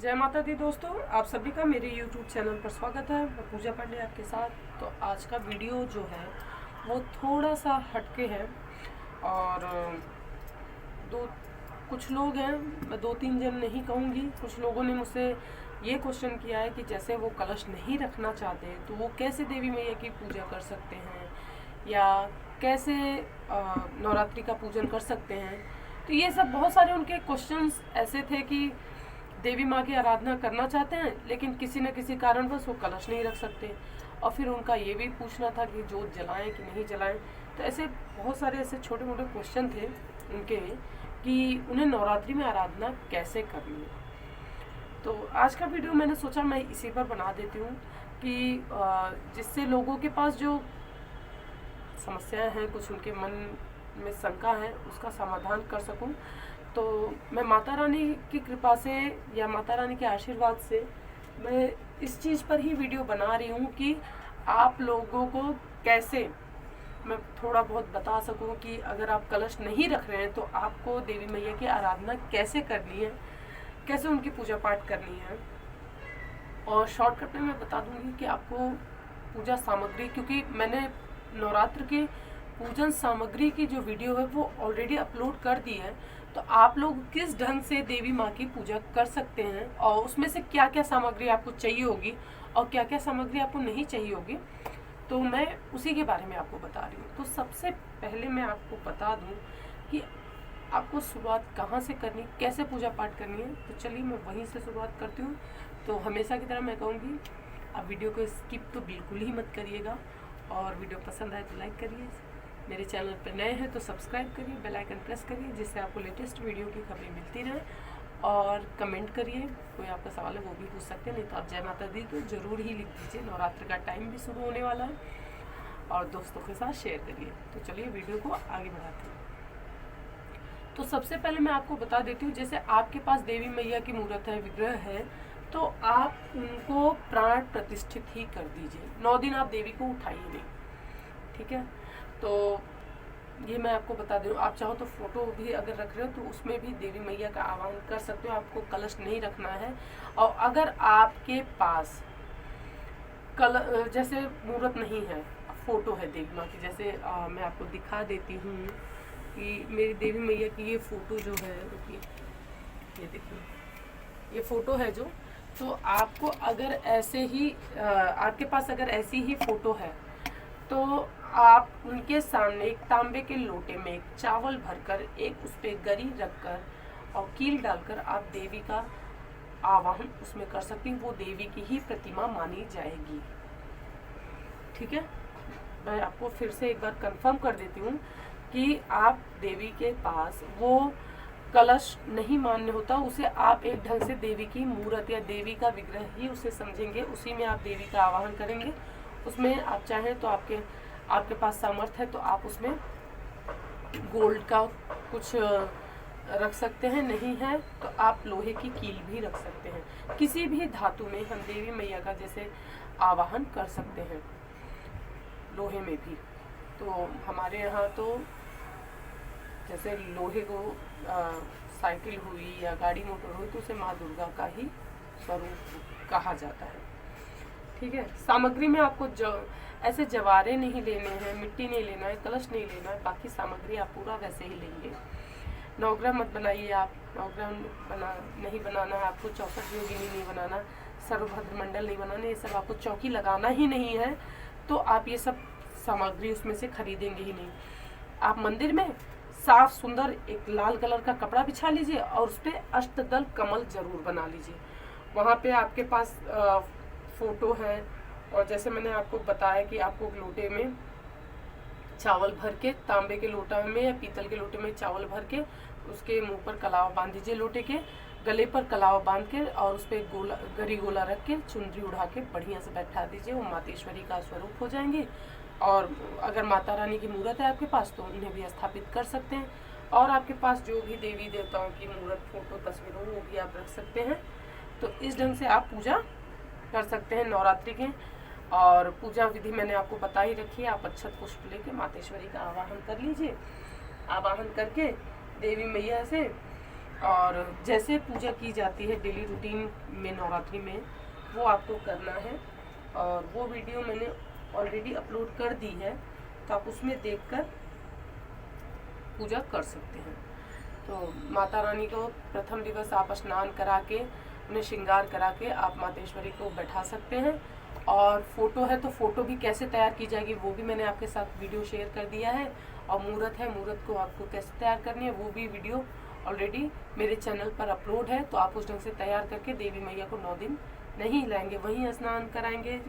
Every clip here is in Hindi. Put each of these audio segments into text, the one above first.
जय माता दी दोस्तों, आप सभी का मेरे YouTube चैनल पर स्वागत है। मैं पूजा पांडे आपके साथ। तो आज का वीडियो जो है वो थोड़ा सा हटके है और दो कुछ लोग हैं, मैं 2-3 जन नहीं कहूँगी, कुछ लोगों ने मुझसे ये क्वेश्चन किया है कि जैसे वो कलश नहीं रखना चाहते तो वो कैसे देवी मैया की पूजा कर सकते हैं या कैसे नवरात्रि का पूजन कर सकते हैं। तो ये सब बहुत सारे उनके क्वेश्चंस ऐसे थे कि देवी माँ की आराधना करना चाहते हैं लेकिन किसी न किसी कारणवश वो कलश नहीं रख सकते। और फिर उनका ये भी पूछना था कि जोत जलाएं कि नहीं जलाएं। तो ऐसे बहुत सारे ऐसे छोटे मोटे क्वेश्चन थे उनके कि उन्हें नवरात्रि में आराधना कैसे करनी है। तो आज का वीडियो मैंने सोचा मैं इसी पर बना देती हूँ कि जिससे लोगों के पास जो समस्याएं हैं, कुछ उनके मन में शंका है, उसका समाधान कर सकूं। तो मैं माता रानी की कृपा से या माता रानी के आशीर्वाद से मैं इस चीज़ पर ही वीडियो बना रही हूँ कि आप लोगों को कैसे मैं थोड़ा बहुत बता सकूं कि अगर आप कलश नहीं रख रहे हैं तो आपको देवी मैया की आराधना कैसे करनी है, कैसे उनकी पूजा पाठ करनी है। और शॉर्टकट में मैं बता दूंगी कि आपको पूजा सामग्री, क्योंकि मैंने नवरात्र के पूजन सामग्री की जो वीडियो है वो ऑलरेडी अपलोड कर दी है। तो आप लोग किस ढंग से देवी माँ की पूजा कर सकते हैं और उसमें से क्या क्या सामग्री आपको चाहिए होगी और क्या क्या सामग्री आपको नहीं चाहिए होगी, तो मैं उसी के बारे में आपको बता रही हूँ। तो सबसे पहले मैं आपको बता दूँ कि आपको शुरुआत कहाँ से करनी, कैसे पूजा पाठ करनी है। तो चलिए मैं वहीं से शुरुआत करती हूँ। तो हमेशा की तरह मैं कहूँगी आप वीडियो को स्किप तो बिल्कुल ही मत करिएगा और वीडियो पसंद आए तो लाइक करिए। मेरे चैनल पर नए हैं तो सब्सक्राइब करिए, बेल आइकन प्रेस करिए जिससे आपको लेटेस्ट वीडियो की खबरें मिलती रहें। और कमेंट करिए, कोई आपका सवाल है वो भी पूछ सकते हैं, नहीं तो आप जय माता दी तो ज़रूर ही लिख दीजिए। नवरात्र का टाइम भी शुरू होने वाला है और दोस्तों के साथ शेयर करिए। तो चलिए वीडियो को आगे बढ़ाते हैं। तो सबसे पहले मैं आपको बता देती हूँ, जैसे आपके पास देवी मैया की मूर्त है, विग्रह है, तो आप उनको प्राण प्रतिष्ठित ही कर दीजिए। 9 दिन आप देवी को उठाइए नहीं, ठीक है। तो ये मैं आपको बता दूँ, आप चाहो तो फोटो भी अगर रख रहे हो तो उसमें भी देवी मैया का आह्वान कर सकते हो, आपको कलश नहीं रखना है। और अगर आपके पास जैसे मूर्त नहीं है, फोटो है देवी माँ की, जैसे मैं आपको दिखा देती हूँ कि मेरी देवी मैया की ये फोटो जो है, ये देखिए ये फोटो है जो, तो आपको अगर ऐसे ही आपके पास अगर ऐसी ही फोटो है तो आप उनके सामने एक तांबे के लोटे में एक चावल भरकर, एक उस पर गरी रखकर और कील डालकर आप देवी का आवाहन उसमें कर सकती हैं। वो देवी की ही प्रतिमा मानी जाएगी, ठीक है। मैं आपको फिर से एक बार कंफर्म कर देती हूँ कि आप देवी के पास वो कलश नहीं मान्य होता, उसे आप एक ढंग से देवी की मूर्त या देवी का विग्रह ही उसे समझेंगे, उसी में आप देवी का आवाहन करेंगे। उसमें आप चाहें तो आपके पास सामर्थ्य है तो आप उसमें गोल्ड का कुछ रख सकते हैं, नहीं है तो आप लोहे की कील भी रख सकते हैं। किसी भी धातु में हम देवी मैया का जैसे आवाहन कर सकते हैं, लोहे में भी। तो हमारे यहाँ तो जैसे लोहे को साइकिल हुई या गाड़ी मोटर हुई तो उसे माँ दुर्गा का ही स्वरूप कहा जाता है, ठीक है। सामग्री में आपको ऐसे जवारे नहीं लेने हैं, मिट्टी नहीं लेना है, कलश नहीं लेना है, बाकी सामग्री आप पूरा वैसे ही लेंगे। नवग्रह मत बनाइए आप, नवग्रह नहीं बनाना है आपको, 64 योगिनी नहीं बनाना, सर्वभद्र मंडल नहीं बनाना, ये सब आपको चौकी लगाना ही नहीं है। तो आप ये सब सामग्री उसमें से खरीदेंगे ही नहीं। आप मंदिर में साफ सुंदर एक लाल कलर का कपड़ा बिछा लीजिए और उस पर अष्टदल कमल जरूर बना लीजिए। वहाँ पे आपके पास फोटो है और जैसे मैंने आपको बताया कि आपको लोटे में चावल भर के, तांबे के लोटा में या पीतल के लोटे में चावल भर के उसके मुंह पर कलावा बांध दीजिए, लोटे के गले पर कलावा बांध के और उस पर गोला गरी गोला रख के चुनरी उड़ा के बढ़िया से बैठा दीजिए। वो मातेश्वरी का स्वरूप हो जाएंगे। और अगर माता रानी की मूर्त है आपके पास तो उन्हें भी स्थापित कर सकते हैं। और आपके पास जो भी देवी देवताओं की मूर्त, फोटो, तस्वीर हो वो भी आप रख सकते हैं। तो इस ढंग से आप पूजा कर सकते हैं नवरात्रि के। और पूजा विधि मैंने आपको बता ही रखी है। आप अक्षत पुष्प लेके मातेश्वरी का आवाहन कर लीजिए। आवाहन करके देवी मैया से और जैसे पूजा की जाती है डेली रूटीन में नवरात्रि में, वो आपको करना है। और वो वीडियो मैंने ऑलरेडी अपलोड कर दी है, तो आप उसमें देखकर पूजा कर सकते हैं। तो माता रानी को प्रथम दिवस आप स्नान करा के, उन्हें श्रृंगार करा के आप मातेश्वरी को बैठा सकते हैं। और फोटो है तो फोटो भी कैसे तैयार की जाएगी वो भी मैंने आपके साथ वीडियो शेयर कर दिया है। और मूर्त है, मूर्त को आपको कैसे तैयार करनी है वो भी वीडियो ऑलरेडी मेरे चैनल पर अपलोड है। तो आप उस ढंग से तैयार करके देवी मैया को 9 दिन नहीं हिलाएंगे, वहीं स्नान कराएंगे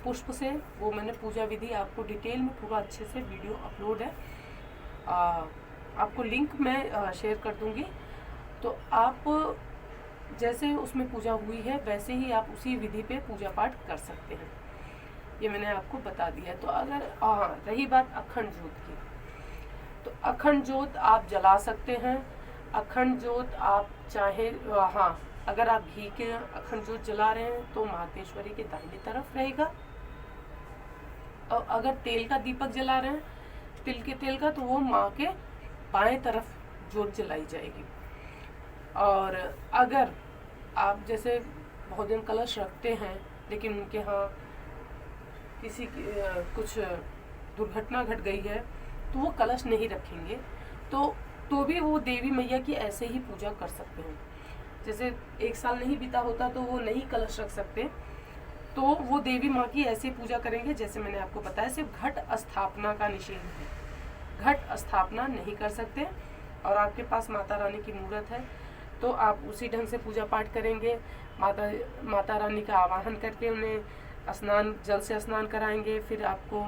पुष्प से। वो मैंने पूजा विधि आपको डिटेल में पूरा अच्छे से वीडियो अपलोड है, आपको लिंक मैं शेयर कर दूंगी। तो आप जैसे उसमें पूजा हुई है वैसे ही आप उसी विधि पे पूजा पाठ कर सकते हैं, ये मैंने आपको बता दिया। तो अगर रही बात अखंड जोत की, तो अखंड जोत आप जला सकते हैं। अखंड जोत आप चाहे अगर आप घी के अखंड जोत जला रहे हैं तो मातेश्वरी के दाहिनी तरफ रहेगा। और अगर तेल का दीपक जला रहे हैं, तिल के तेल का, तो वो माँ के बाएं तरफ जोत जलाई जाएगी। और अगर आप जैसे भोजन कलश रखते हैं लेकिन उनके यहाँ किसी कुछ दुर्घटना घट गई है तो वो कलश नहीं रखेंगे, तो भी वो देवी मैया की ऐसे ही पूजा कर सकते हैं। जैसे 1 साल नहीं बीता होता तो वो नहीं कलश रख सकते, तो वो देवी माँ की ऐसे पूजा करेंगे जैसे मैंने आपको बताया। सिर्फ घट स्थापना का निषेध है, घट स्थापना नहीं कर सकते। और आपके पास माता रानी की मूर्त है तो आप उसी ढंग से पूजा पाठ करेंगे। माता रानी का आवाहन करके उन्हें स्नान, जल से स्नान कराएंगे। फिर आपको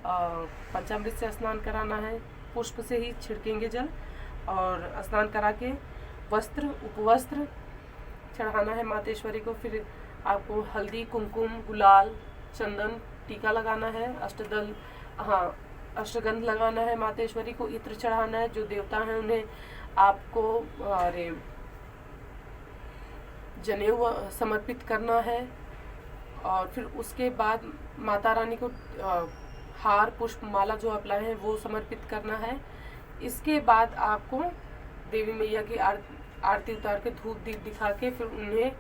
पंचामृत से स्नान कराना है, पुष्प से ही छिड़केंगे जल। और स्नान करा के वस्त्र, उपवस्त्र चढ़ाना है मातेश्वरी को। फिर आपको हल्दी, कुमकुम, गुलाल, चंदन, टीका लगाना है, अष्टगंध लगाना है मातेश्वरी को, इत्र चढ़ाना है। जो देवता हैं उन्हें आपको जनेऊ समर्पित करना है। और फिर उसके बाद माता रानी को हार, पुष्प, माला जो आप लाए हैं वो समर्पित करना है। इसके बाद आपको देवी मैया की आरती उतार के धूप दीप दिखा के फिर उन्हें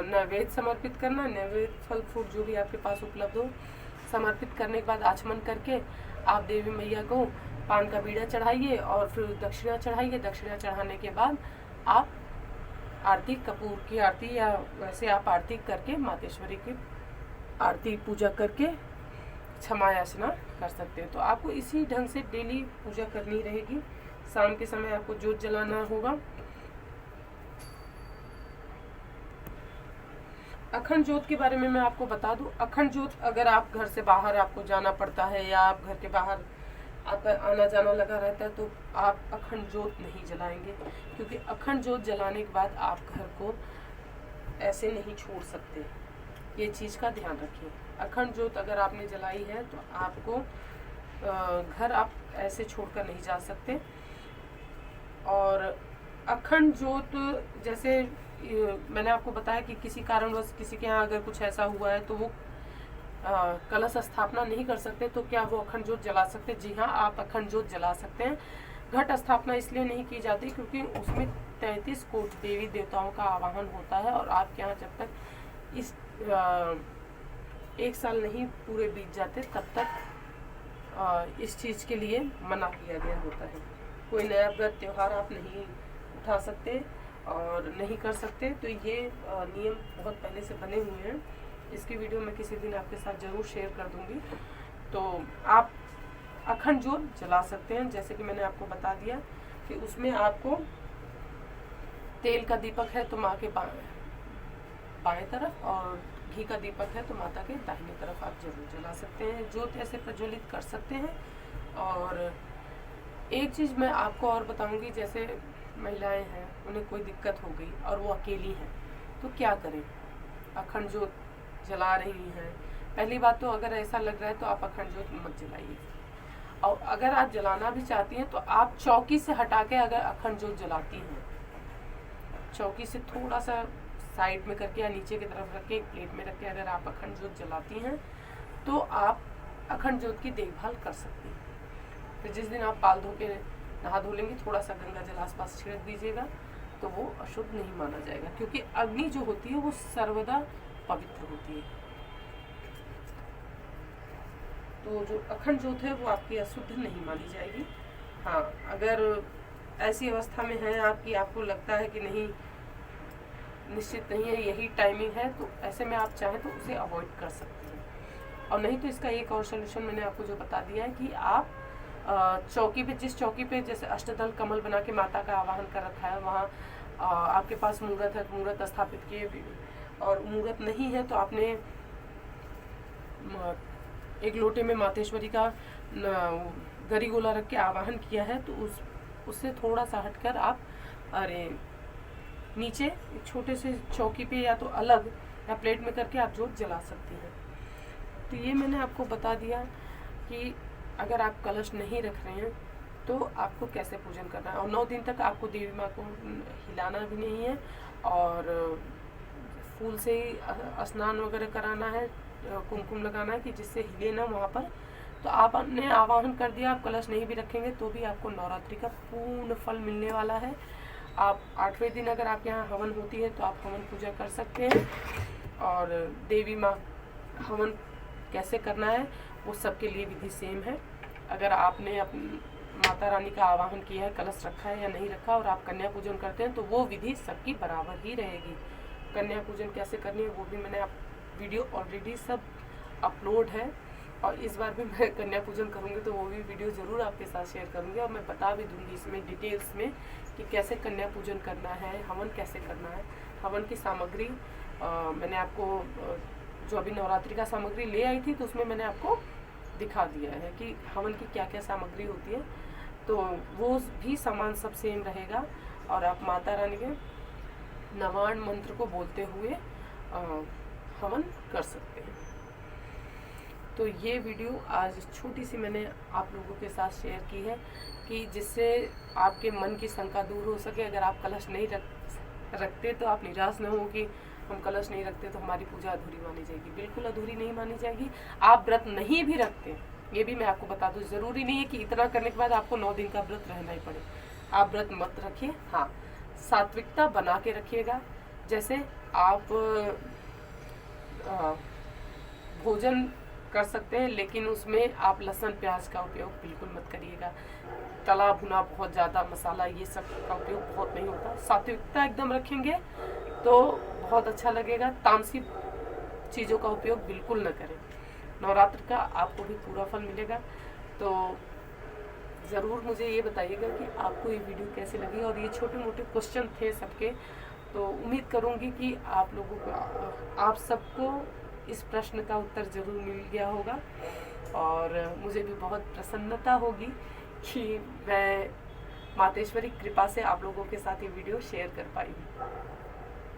नैवेद्य समर्पित करना। नैवेद्य, फल फ्रूट जो भी आपके पास उपलब्ध हो समर्पित करने के बाद आचमन करके आप देवी मैया को पान का बीड़ा चढ़ाइए और फिर दक्षिणा चढ़ाइए। दक्षिणा चढ़ाने के बाद आप आरती, कपूर की आरती या वैसे आप आरती करके मातेश्वरी की आरती पूजा करके क्षमा याचना कर सकते हैं। तो आपको इसी ढंग से डेली पूजा करनी रहेगी। शाम के समय आपको जोत जलाना होगा। अखंड जोत के बारे में मैं आपको बता दूं, अखंड जोत अगर आप घर से बाहर आपको जाना पड़ता है या आप घर के बाहर आपका आना जाना लगा रहता है तो आप अखंड जोत नहीं जलाएंगे, क्योंकि अखंड जोत जलाने के बाद आप घर को ऐसे नहीं छोड़ सकते। ये चीज़ का ध्यान रखिए। अखंड जोत अगर आपने जलाई है तो आपको घर आप ऐसे छोड़कर नहीं जा सकते। और अखंड जोत जैसे मैंने आपको बताया कि किसी कारणवश किसी के यहाँ अगर कुछ ऐसा हुआ है तो वो कलश स्थापना नहीं कर सकते, तो क्या वो अखंड जोत जला सकते? जी हाँ, आप अखंड जोत जला सकते हैं। घट स्थापना इसलिए नहीं की जाती क्योंकि उसमें 33 कोटि देवी देवताओं का आवाहन होता है और आपके यहाँ जब तक इस 1 साल नहीं पूरे बीत जाते तब तक इस चीज़ के लिए मना किया गया होता है। कोई नया व्रत त्यौहार आप नहीं उठा सकते और नहीं कर सकते, तो ये नियम बहुत पहले से बने हुए हैं। इसकी वीडियो मैं किसी दिन आपके साथ ज़रूर शेयर कर दूंगी। तो आप अखंड जोत जला सकते हैं, जैसे कि मैंने आपको बता दिया कि उसमें आपको तेल का दीपक है तो माँ के बाएं तरफ और घी का दीपक है तो माता के दाहिनी तरफ आप जरूर जला सकते हैं। जोत ऐसे प्रज्वलित कर सकते हैं। और एक चीज़ मैं आपको और बताऊंगी, जैसे महिलाएं हैं उन्हें कोई दिक्कत हो गई और वो अकेली हैं तो क्या करें? अखंड जोत जला रही हैं, पहली बात तो अगर ऐसा लग रहा है तो आप अखंड जोत मत जलाइए। और अगर आप जलाना भी चाहती हैं तो आप चौकी से हटा के अगर अखंड जोत जलाती हैं, चौकी से थोड़ा सा साइड में करके या नीचे की तरफ रख के एक प्लेट में रख के अगर आप अखंड जोत जलाती हैं तो आप अखंड जोत की देखभाल कर सकती हैं। फिर जिस दिन आप बाल धो के नहा धो लेंगे, थोड़ा सा गंगा जल आसपास छिड़क दीजिएगा, तो वो अशुद्ध नहीं माना जाएगा, क्योंकि अग्नि जो होती है वो सर्वदा पवित्र होती है। तो जो अखंड ज्योत है वो आपकी अशुद्ध नहीं मानी जाएगी। हाँ, अगर ऐसी अवस्था में है आपकी, आपको लगता है कि नहीं, निश्चित नहीं है, यही टाइमिंग है, तो ऐसे में आप चाहें तो उसे अवॉइड कर सकते हैं। और नहीं तो इसका एक और सोल्यूशन मैंने आपको जो बता दिया है कि आप चौकी पे, जिस चौकी पे जैसे अष्टदल कमल बना के माता का आवाहन कर रखा है, वहाँ आपके पास मूर्त है, मूर्त स्थापित किए, और मूर्त नहीं है तो आपने एक लोटे में मातेश्वरी का गरी गोला रख के आवाहन किया है, तो उससे थोड़ा सा हटकर आप नीचे एक छोटे से चौकी पे या तो अलग या प्लेट में करके आप जोत जला सकती हैं। तो ये मैंने आपको बता दिया कि अगर आप कलश नहीं रख रहे हैं तो आपको कैसे पूजन करना है। और 9 दिन तक आपको देवी माँ को हिलाना भी नहीं है, और फूल से ही स्नान वगैरह कराना है, कुमकुम लगाना है कि जिससे हिले ना वहाँ पर। तो आपने आवाहन कर दिया, आप कलश नहीं भी रखेंगे तो भी आपको नवरात्रि का पूर्ण फल मिलने वाला है। आप 8वें दिन अगर आपके यहाँ हवन होती है तो आप हवन पूजा कर सकते हैं। और देवी माँ हवन कैसे करना है वो सबके लिए विधि सेम है। अगर आपने अपनी माता रानी का आवाहन किया है, कलश रखा है या नहीं रखा, और आप कन्या पूजन करते हैं तो वो विधि सबकी बराबर ही रहेगी। कन्या पूजन कैसे करनी है वो भी मैंने आप वीडियो ऑलरेडी सब अपलोड है, और इस बार भी मैं कन्या पूजन करूँगी तो वो भी वीडियो ज़रूर आपके साथ शेयर करूँगी। और मैं बता भी दूँगी इसमें डिटेल्स में कि कैसे कन्या पूजन करना है, हवन कैसे करना है। हवन की सामग्री मैंने आपको जो अभी नवरात्रि का सामग्री ले आई थी तो उसमें मैंने आपको दिखा दिया है कि हवन की क्या क्या सामग्री होती है, तो वो भी सामान सब सेम रहेगा। और आप माता रानी के नवाण मंत्र को बोलते हुए हवन कर सकते हैं। तो ये वीडियो आज छोटी सी मैंने आप लोगों के साथ शेयर की है कि जिससे आपके मन की शंका दूर हो सके। अगर आप कलश नहीं रखते तो आप निराश न हो कि हम कलश नहीं रखते तो हमारी पूजा अधूरी मानी जाएगी। बिल्कुल अधूरी नहीं मानी जाएगी। आप व्रत नहीं भी रखते, ये भी मैं आपको बता दूं, ज़रूरी नहीं है कि इतना करने के बाद आपको 9 दिन का व्रत रहना ही पड़े। आप व्रत मत रखिए, हाँ सात्विकता बना के रखिएगा। जैसे आप भोजन कर सकते हैं, लेकिन उसमें आप लहसुन प्याज का उपयोग बिल्कुल मत करिएगा। तला भुना बहुत ज़्यादा मसाला ये सब का उपयोग बहुत नहीं होता। सात्विकता एकदम रखेंगे तो बहुत अच्छा लगेगा। तामसी चीज़ों का उपयोग बिल्कुल न करें। नवरात्र का आपको भी पूरा फल मिलेगा। तो ज़रूर मुझे ये बताइएगा कि आपको ये वीडियो कैसे लगी। और ये छोटे मोटे क्वेश्चन थे सबके, तो उम्मीद करूँगी कि आप लोगों को, आप सबको इस प्रश्न का उत्तर ज़रूर मिल गया होगा। और मुझे भी बहुत प्रसन्नता होगी कि मैं मातेश्वरी कृपा से आप लोगों के साथ ये वीडियो शेयर कर पाई हूँ।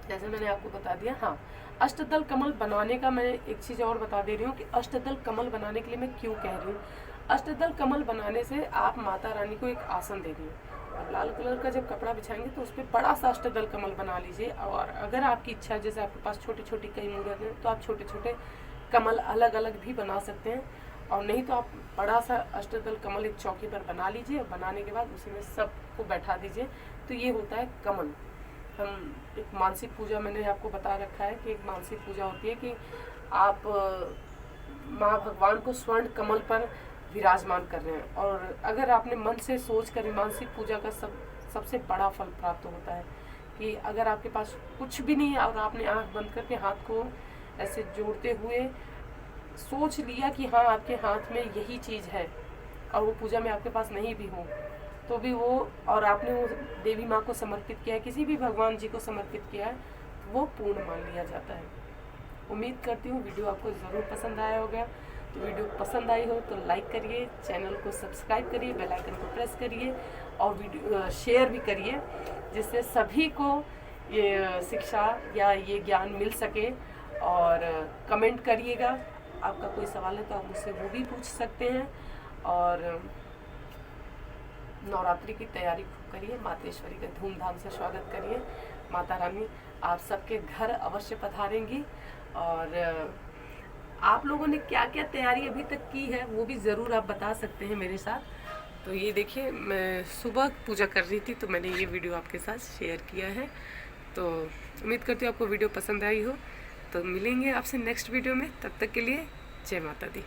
जैसे मैंने आपको बता दिया, हाँ अष्टदल कमल बनाने का मैं एक चीज़ और बता दे रही हूँ कि अष्टदल कमल बनाने के लिए मैं क्यों कह रही हूँ। अष्टदल कमल बनाने से आप माता रानी को एक आसन दे रही हैं, और लाल कलर का जब कपड़ा बिछाएंगे तो उस पर बड़ा सा अष्टदल कमल बना लीजिए। और अगर आपकी इच्छा है, जैसे आपके पास छोटे छोटे कई मूर्त हैं, तो आप छोटे छोटे कमल अलग अलग भी बना सकते हैं। और नहीं तो आप बड़ा सा अष्टदल कमल एक चौकी पर बना लीजिए, और बनाने के बाद उसी में सबको बैठा दीजिए। तो ये होता है कमल। हम एक मानसिक पूजा मैंने आपको बता रखा है कि एक मानसिक पूजा होती है कि आप माँ भगवान को स्वर्ण कमल पर विराजमान कर रहे हैं। और अगर आपने मन से सोच कर मानसिक पूजा का सबसे बड़ा फल प्राप्त होता है कि अगर आपके पास कुछ भी नहीं है और आपने आंख बंद करके हाथ को ऐसे जोड़ते हुए सोच लिया कि हाँ आपके हाथ में यही चीज़ है, और वो पूजा में आपके पास नहीं भी हो तो भी वो, और आपने वो देवी माँ को समर्पित किया है, किसी भी भगवान जी को समर्पित किया है, तो वो पूर्ण मान लिया जाता है। उम्मीद करती हूँ वीडियो आपको ज़रूर पसंद आया होगा। तो वीडियो पसंद आई हो तो लाइक करिए, चैनल को सब्सक्राइब करिए, बेल आइकन को प्रेस करिए, और वीडियो शेयर भी करिए, जिससे सभी को ये शिक्षा या ये ज्ञान मिल सके। और कमेंट करिएगा, आपका कोई सवाल है तो आप मुझसे वो भी पूछ सकते हैं। और नवरात्रि की तैयारी करिए, मातेश्वरी का धूमधाम से स्वागत करिए। माता रानी आप सबके घर अवश्य पधारेंगी। और आप लोगों ने क्या क्या तैयारी अभी तक की है वो भी ज़रूर आप बता सकते हैं मेरे साथ। तो ये देखिए, मैं सुबह पूजा कर रही थी तो मैंने ये वीडियो आपके साथ शेयर किया है। तो उम्मीद करती हूँ आपको वीडियो पसंद आई हो। तो मिलेंगे आपसे नेक्स्ट वीडियो में, तब तक के लिए जय माता दी।